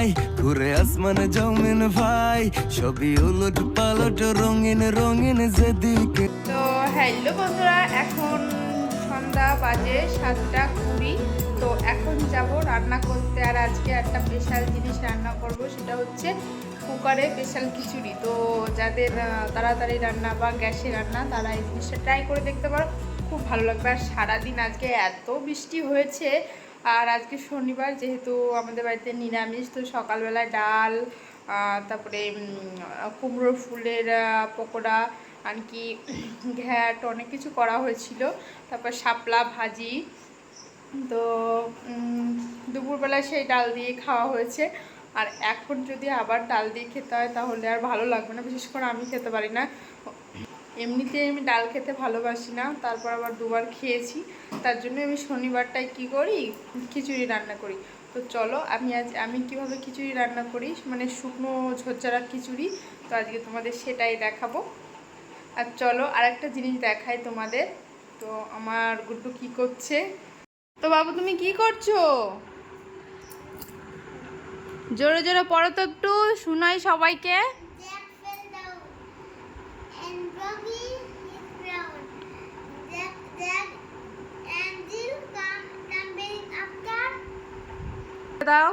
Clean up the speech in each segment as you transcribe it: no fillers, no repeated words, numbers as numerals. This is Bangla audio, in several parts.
নাই, ঘুরে আসমানে জমিন ভাই, সবই উলট পালট রঙিন রঙিন যেদিকে। তো হ্যালো বন্ধুরা, এখন সন্ধ্যা বাজে 7:20। তো এখন যাব রান্না করতে। আর আজকে একটা স্পেশাল জিনিস রান্না করব, সেটা হচ্ছে কুকারে স্পেশাল খিচুড়ি। তো যাদের তাড়াতাড়ি রান্না বা গ্যাসে রান্না, তারা এই জিনিসটা ট্রাই করে দেখতে পারো, খুব ভালো লাগবে। আর সারাদিন আজকে এত বৃষ্টি হয়েছে, আর আজকে শনিবার, যেহেতু আমাদের বাড়িতে নিরামিষ, তো সকালবেলায় ডাল, তারপরে কুমড়োর ফুলের পকোড়া, আর কি ঘ্যাট, অনেক কিছু করা হয়েছিল। তারপর শাপলা ভাজি। তো দুপুরবেলায় সেই ডাল দিয়ে খাওয়া হয়েছে। আর এখন যদি আবার ডাল দিয়ে খেতে হয় তাহলে আর ভালো লাগবে না, বিশেষ করে আমি খেতে পারি না। এমনিতে আমি ডাল খেতে ভালোবাসি না, তারপর আবার দুবার খেয়েছি। তার জন্য আমি শনিবারটায় কি করি, খিচুড়ি রান্না করি। তো চলো আমি কিভাবে খিচুড়ি রান্না করি, মানে শুকনো ঝরঝরা খিচুড়ি। তো আজকে তোমাদের সেটাই দেখাবো। আর চলো আরেকটা জিনিস দেখাই তোমাদের। তো আমার গুড্ডু কি করছে। তো বাবু তুমি কি করছো? জোরে জোরে পড়ো তো, একটু শোনাই সবাইকে। দাও।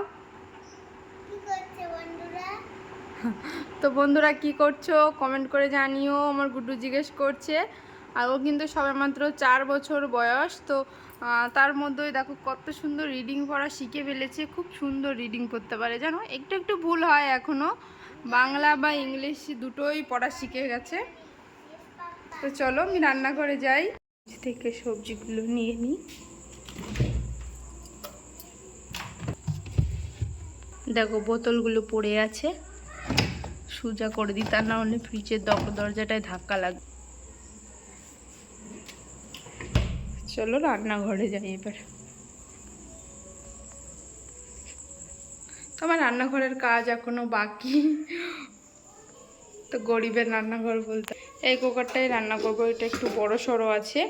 তো বন্ধুরা কি করছো কমেন্ট করে জানিও, আমার গুড্ডু জিজ্ঞেস করছে। আর ও কিন্তু সবে মাত্র 4 বছর বয়স। তো তার মধ্যেই দেখো কত সুন্দর রিডিং পড়া শিখে ফেলেছে, খুব সুন্দর রিডিং পড়তে পারে জানো। একটু একটু ভুল হয় এখনও, বাংলা বা ইংলিশ দুটোই পড়া শিখে গেছে। তো চলো আমি রান্নাঘরে যাই, থেকে সবজিগুলো নিয়ে নিই। দেখো বোতলগুলো পড়ে আছে, সোজা করে দিই, তা না হলে ফ্রিজের দরজাটায় ধাক্কা লাগবে। চলো রান্নাঘরে যাই এবার। তো আমার রান্নাঘরের কাজ এখনো বাকি। তো গরিবের রান্নাঘর বলতে এই কুকারটাই রান্না করবো, এটা একটু বড় সড়ো আছে।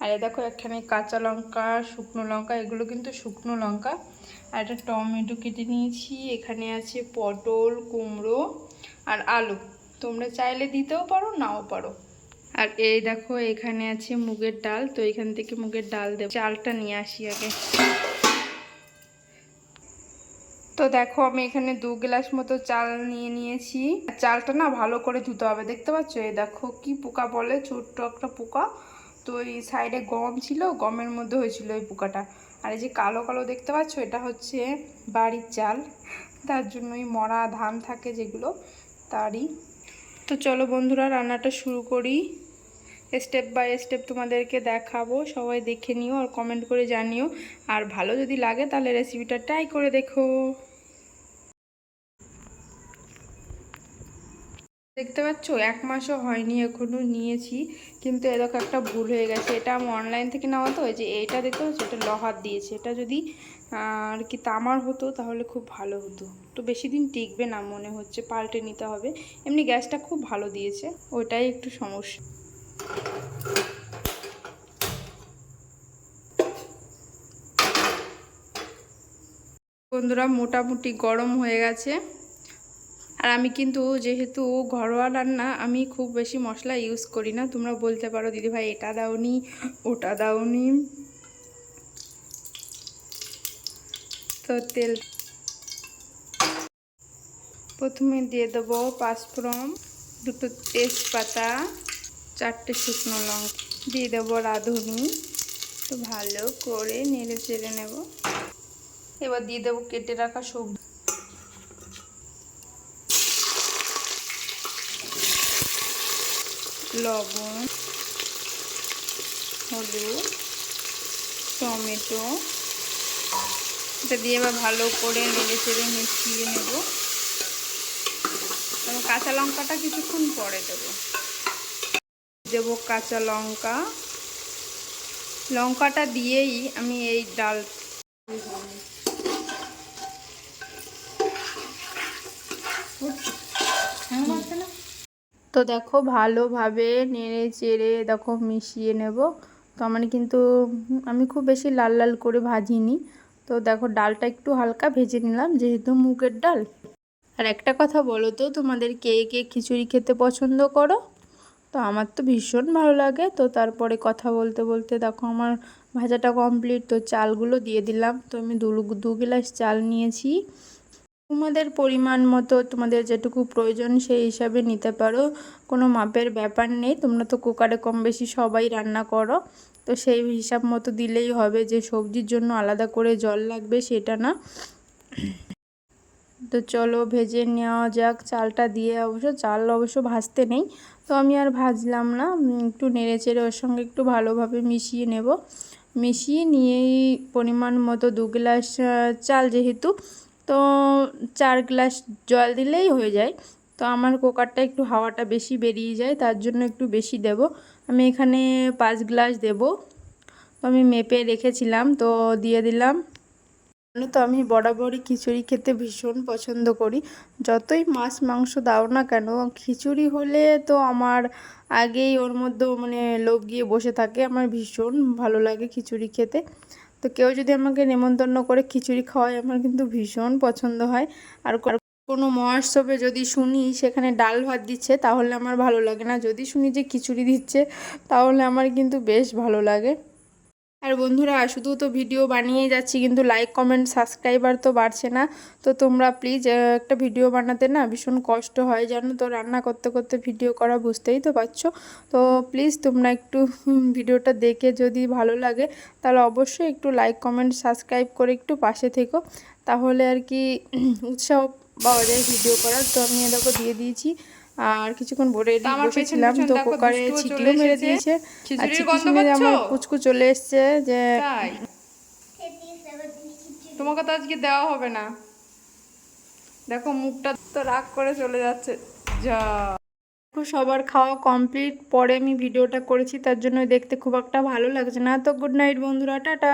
আর দেখো এখানে কাঁচা লঙ্কা, শুকনো লঙ্কা, এগুলো কিন্তু শুকনো লঙ্কা। আর একটা টমেটো কেটে নিয়েছি। এখানে আছে পটল, কুমড়ো আর আলু। তোমরা চাইলে দিতেও পারো, নাও পারো। আর এই দেখো এখানে আছে মুগের ডাল। তো এখান থেকে মুগের ডাল দেব। চালটা নিয়ে আসি আগে। তো দেখো আমি এখানে 2 গ্লাস মতো চাল নিয়ে নিয়েছি। চালটা না ভালো করে ধুতে হবে, দেখতে পাচ্ছ এই দেখো কি পোকা বলে, ছোট্ট একটা পোকা। তো এই সাইডে গম ছিল, গমের মধ্যে হয়েছিল এই পোকাটা। আর এই যে কালো কালো দেখতে পাচ্ছ, এটা হচ্ছে বাড়ির চাল, তার জন্যই মরা ধান থাকে যেগুলো, তারই। তো চলো বন্ধুরা রান্নাটা শুরু করি। স্টেপ বাই স্টেপ তোমাদেরকে দেখাবো, সবাই দেখে নিও আর কমেন্ট করে জানিও। আর ভালো যদি লাগে তাহলে রেসিপিটা ট্রাই করে দেখো। দেখতে পাচ্ছ 1 মাসও হয়নি এখনো নিয়েছি, কিন্তু এরকম একটা ভুল হয়ে গেছে। এটা আমি অনলাইন থেকে নেওয়া, তো যে এইটা দেখতে পাচ্ছ, এটা লোহার দিয়েছে। এটা যদি আর কি তামার হতো তাহলে খুব ভালো হতো। তো বেশি দিন টিকবে না মনে হচ্ছে, পাল্টে নিতে হবে। এমনি গ্যাসটা খুব ভালো দিয়েছে, ওইটাই একটু সমস্যা। বন্ধুরা মোটামুটি গরম হয়ে গেছে। আর আমি কিন্তু যেহেতু ঘরোয়া রান্না, আমি খুব বেশি মশলা ইউজ করি না। তোমরা বলতে পারো দিদিভাই এটা দাওনি, ওটা দাওনি। তো তেল প্রথমে দিয়ে দেবো পাঁচফোড়ন, 2টো তেজপাতা, 4টে শুকনো লঙ্কা, দিয়ে দেবো রাঁধুনি। তো ভালো করে নেড়ে চেড়ে নেব। এবার দিয়ে দেবো কেটে রাখা সবজি, লবণ, হলুদ, টমেটো। এটা দিয়ে এবার ভালো করে নেড়ে চেড়ে মিশিয়ে নেব। এবং কাঁচা লঙ্কাটা কিছুক্ষণ পরে দেবো। দেবো কাঁচা লঙ্কা, লঙ্কাটা দিয়েই আমি এই ডাল। তো দেখো ভালোভাবে নেড়ে চেড়ে দেখো মিশিয়ে নেব। তো আমার কিন্তু আমি খুব বেশি লাল লাল করে ভাজিনি, তো দেখো ডালটা একটু হালকা ভেজে নিলাম, যেহেতু মুগের ডাল। আর একটা কথা বলো তো, তোমাদের কে কে খিচুড়ি খেতে পছন্দ করো? তো আমার তো ভীষণ ভালো লাগে। তো তারপরে কথা বলতে বলতে দেখো আমার ভাজাটা কমপ্লিট। তো চালগুলো দিয়ে দিলাম। তো আমি 2 গ্লাস চাল নিয়েছি। তোমাদের পরিমাণ মতো, তোমাদের যেটুকু প্রয়োজন সেই হিসাবে নিতে পারো, কোনো মাপের ব্যাপার নেই। তোমরা তো কুকারে কম বেশি সবাই রান্না করো, তো সেই হিসাব মতো দিলেই হবে। যে সবজির জন্য আলাদা করে জল লাগবে সেটা না। তো চলো ভেজে নেওয়া যাক। চালটা দিয়ে চাল অবশ্য ভাজতে নেই, তো আমি আর ভাজলাম না। একটু নেড়ে চেড়ে ওর সঙ্গে একটু ভালোভাবে মিশিয়ে নেব। মিশিয়ে নিয়েই পরিমাণ মতো 2 গ্লাস চাল যেহেতু, তো 4 গ্লাস জল দিলেই হয়ে যায়। তো আমার কুকারটা একটু হাওয়াটা বেশি বেরিয়ে যায়, তার জন্য একটু বেশি দেব। আমি এখানে 5 গ্লাস দেব। তো আমি মেপে রেখেছিলাম, তো দিয়ে দিলাম। তো আমি বরাবরই খিচুড়ি খেতে ভীষণ পছন্দ করি। যতই মাছ মাংস দাও না কেন, খিচুড়ি হলে তো আমার আগেই ওর মধ্যে মানে লোভ গিয়ে বসে থাকে। আমার ভীষণ ভালো লাগে খিচুড়ি খেতে। তো কেউ যদি আমাকে নেমন্তন্ন করে খিচুড়ি খাওয়ায়, আমার কিন্তু ভীষণ পছন্দ হয়। আর কোনো মহোৎসবে যদি শুনি সেখানে ডাল ভাত দিচ্ছে, তাহলে আমার ভালো লাগে না। যদি শুনি যে খিচুড়ি দিচ্ছে, তাহলে আমার কিন্তু বেশ ভালো লাগে। আর বন্ধুরা, শুধু তো ভিডিও বানিয়েই যাচ্ছি, কিন্তু লাইক কমেন্ট সাবস্ক্রাইবার তো বাড়ছে না। তো তোমরা প্লিজ, একটা ভিডিও বানাতে না ভীষণ কষ্ট হয় জানো তো, রান্না করতে করতে ভিডিও করা, বুঝতেই তো পারছো। তো প্লিজ তোমরা একটু ভিডিওটা দেখে যদি ভালো লাগে, তাহলে অবশ্যই একটু লাইক কমেন্ট সাবস্ক্রাইব করে একটু পাশে থেকো, তাহলে আর কি উৎসাহ পাওয়া যায় ভিডিও করার। তো আমি দেখো দিয়ে দিয়েছি। আর কিছুক্ষণ বসেছিলাম, তো কুকারে ছিটিও মেরে দিয়েছে। আর ছিটি শুনে আমার পুচকু চলে এসছে যে তোমাকে তো আজকে দেওয়া হবে না। দেখো মুখটা তো রাগ করে চলে যাচ্ছে। যা, সবার খাওয়া কমপ্লিট পরে আমি ভিডিওটা করেছি, তার জন্য দেখতে খুব একটা ভালো লাগছে না। তো গুড নাইট বন্ধুরা, টাটা।